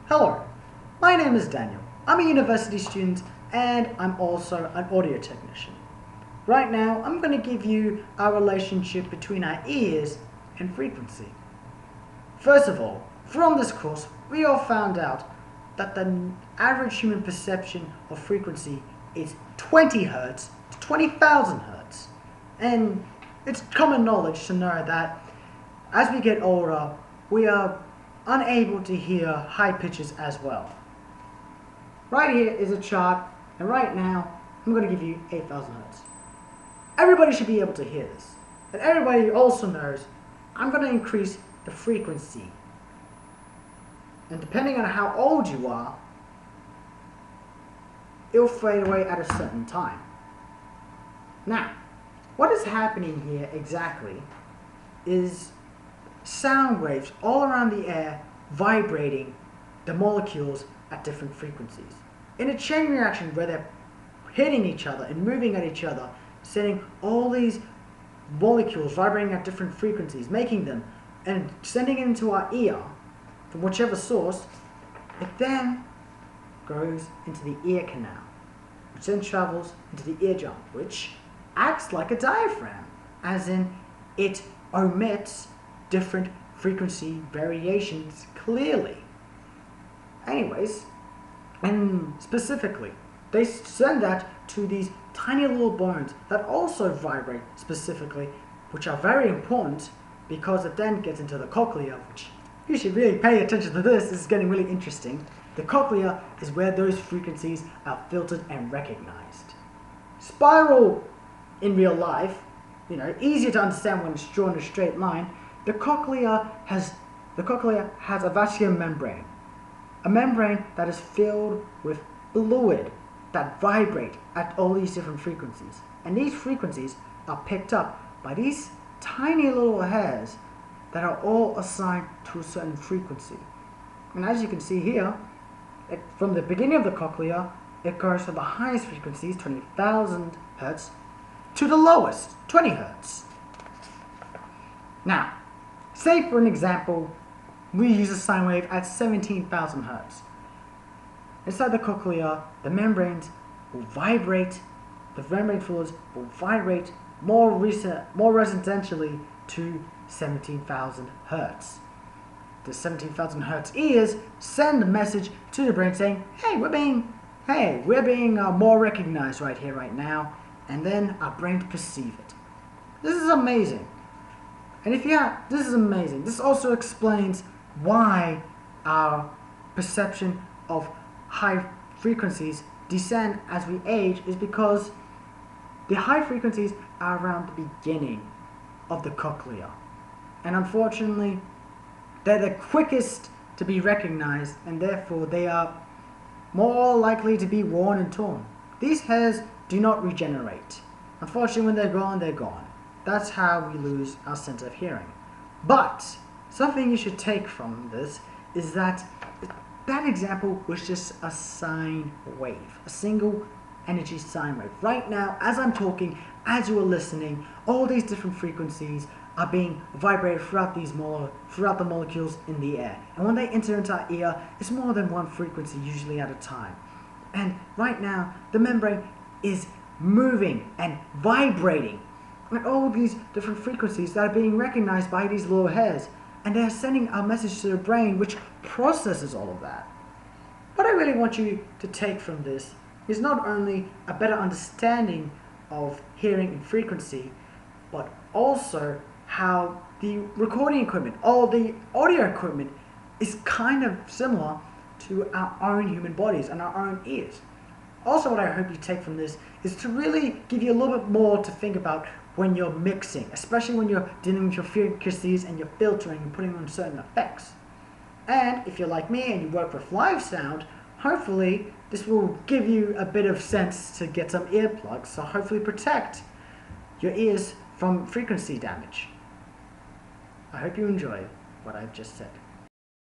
Hello, my name is Daniel. I'm a university student and I'm also an audio technician. Right now, I'm going to give you our relationship between our ears and frequency. First of all, from this course, we all found out that the average human perception of frequency is 20 Hz to 20,000 Hz. And it's common knowledge to know that as we get older, we are unable to hear high pitches as well. Right here is a chart, and right now I'm going to give you 8,000 Hz. Everybody should be able to hear this. And everybody also knows I'm going to increase the frequency. And depending on how old you are, it'll fade away at a certain time. Now, what is happening here exactly is sound waves all around the air vibrating the molecules at different frequencies. In a chain reaction where they're hitting each other and moving at each other, sending all these molecules vibrating at different frequencies, making them and sending it into our ear from whichever source, it then goes into the ear canal, which then travels into the eardrum, which acts like a diaphragm, as in it omits different frequency variations clearly. Anyways, and specifically, they send that to these tiny little bones that also vibrate specifically, which are very important because it then gets into the cochlea, which you should really pay attention to this. This is getting really interesting. The cochlea is where those frequencies are filtered and recognized. Spiral in real life, easier to understand when it's drawn in a straight line. The cochlea has a vascular membrane, a membrane that is filled with fluid that vibrate at all these different frequencies. And these frequencies are picked up by these tiny little hairs that are all assigned to a certain frequency. And as you can see here, from the beginning of the cochlea, it goes from the highest frequencies, 20,000 Hz, to the lowest, 20 Hz. Now, say for an example, we use a sine wave at 17,000 Hz. Inside the cochlea, the membranes will vibrate, the membrane fluids will vibrate more residentially to 17,000 Hz. The 17,000 Hz ears send a message to the brain saying, hey, we're being more recognized right here, right now, and then our brains perceive it. This is amazing. And this is amazing. This also explains why our perception of high frequencies descend as we age, is because the high frequencies are around the beginning of the cochlea. And unfortunately, they're the quickest to be recognized, and therefore they are more likely to be worn and torn. These hairs do not regenerate. Unfortunately, when they're gone, they're gone. That's how we lose our sense of hearing. But something you should take from this is that example was just a sine wave, a single energy sine wave. Right now, as I'm talking, as you are listening, all these different frequencies are being vibrated throughout the molecules in the air. And when they enter into our ear, it's more than one frequency, usually at a time. And right now, the membrane is moving and vibrating at all these different frequencies that are being recognized by these little hairs. And they're sending a message to the brain which processes all of that. What I really want you to take from this is not only a better understanding of hearing and frequency, but also how the recording equipment, all the audio equipment, is kind of similar to our own human bodies and our own ears. Also, what I hope you take from this is to really give you a little bit more to think about when you're mixing, especially when you're dealing with your frequencies and you're filtering and putting on certain effects. And if you're like me and you work with live sound, hopefully this will give you a bit of sense to get some earplugs, so hopefully protect your ears from frequency damage. I hope you enjoy what I've just said.